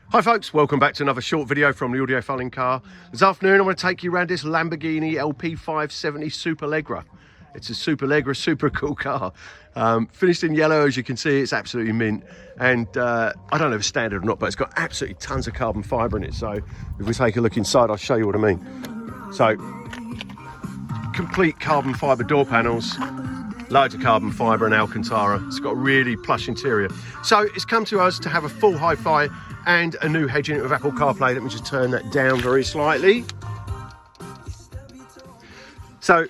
Hi folks, welcome back to another short video from the Audiofile-Incar. This afternoon I'm going to take you around this Lamborghini LP570 Superleggera. It's a Superleggera, super cool car. Finished in yellow, as you can see, it's absolutely mint. And I don't know if it's standard or not, but it's got absolutely tons of carbon fibre in it. So if we take a look inside, I'll show you what I mean. So, complete carbon fibre door panels, loads of carbon fibre and Alcantara. It's got a really plush interior. So it's come to us to have a full hi-fi and a new head unit with Apple Carplay. Let me just turn that down very slightly. So,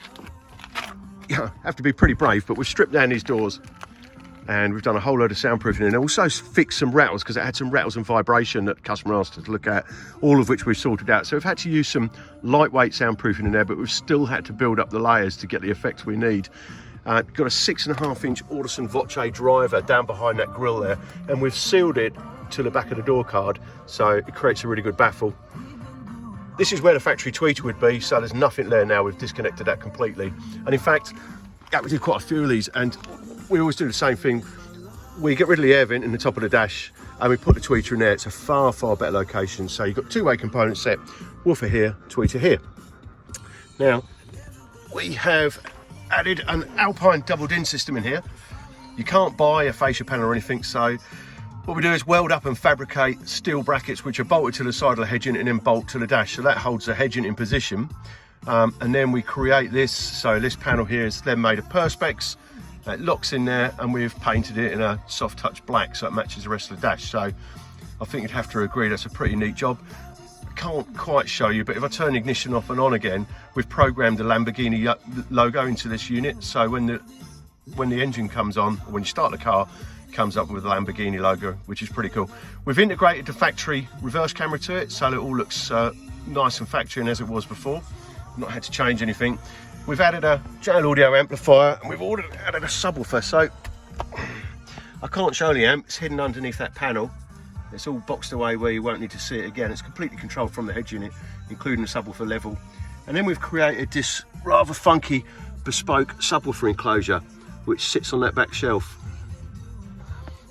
yeah, have to be pretty brave, but we've stripped down these doors and we've done a whole load of soundproofing and also fixed some rattles because it had some rattles and vibration that the customer asked us to look at, all of which we've sorted out. So we've had to use some lightweight soundproofing in there, but we've still had to build up the layers to get the effects we need. Got a 6.5-inch Audison Voce driver down behind that grille there, and we've sealed it to the back of the door card, so it creates a really good baffle. This is where the factory tweeter would be, so there's nothing there now. We've disconnected that completely. And in fact, yeah, we did quite a few of these, and we always do the same thing. We get rid of the air vent in the top of the dash, and we put the tweeter in there. It's a far, far better location. So you've got two-way component set, woofer here, tweeter here. Now, we have added an Alpine double-din system in here. You can't buy a fascia panel or anything, so what we do is weld up and fabricate steel brackets which are bolted to the side of the head unit and then bolt to the dash, so that holds the head unit in position. And then we create this, so this panel here is then made of perspex. It locks in there, and we've painted it in a soft touch black so it matches the rest of the dash. So I think you'd have to agree that's a pretty neat job. Can't quite show you, but if I turn the ignition off and on again, we've programmed the Lamborghini logo into this unit, so when the engine comes on, or when you start the car, it comes up with the Lamborghini logo, which is pretty cool. We've integrated the factory reverse camera to it, so it all looks nice and factory and as it was before. Not had to change anything. We've added a channel audio amplifier, and we've added a subwoofer, so I can't show the amp, it's hidden underneath that panel. It's all boxed away where you won't need to see it again. It's completely controlled from the head unit, including the subwoofer level. And then we've created this rather funky bespoke subwoofer enclosure, which sits on that back shelf.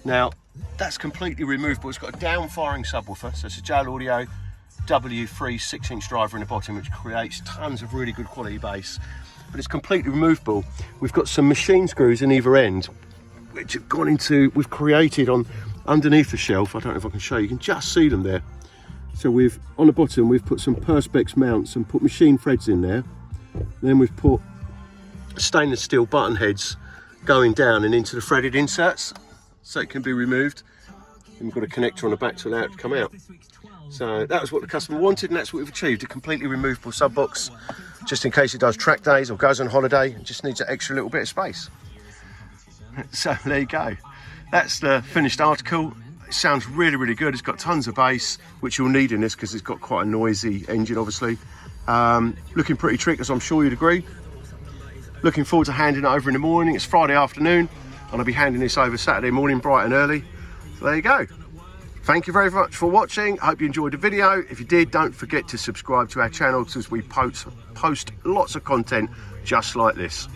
Now, that's completely removable. It's got a down-firing subwoofer, so it's a JAL Audio W3 6-inch driver in the bottom, which creates tons of really good quality bass. But it's completely removable. We've got some machine screws in either end, which have gone into, we've created on underneath the shelf. I don't know if I can show you, can just see them there. So we've, on the bottom, we've put some perspex mounts and put machine threads in there. Then we've put stainless steel button heads going down and into the threaded inserts, so it can be removed. And we've got a connector on the back to allow it to come out. So that was what the customer wanted, and that's what we've achieved, a completely removable sub box, just in case it does track days or goes on holiday, it just needs an extra little bit of space. So there you go. That's the finished article. It sounds really, really good. It's got tons of bass, which you'll need in this because it's got quite a noisy engine, obviously. Looking pretty trick, as I'm sure you'd agree. Looking forward to handing it over in the morning. It's Friday afternoon, and I'll be handing this over Saturday morning, bright and early. So there you go. Thank you very much for watching. I hope you enjoyed the video. If you did, don't forget to subscribe to our channel because we post lots of content just like this.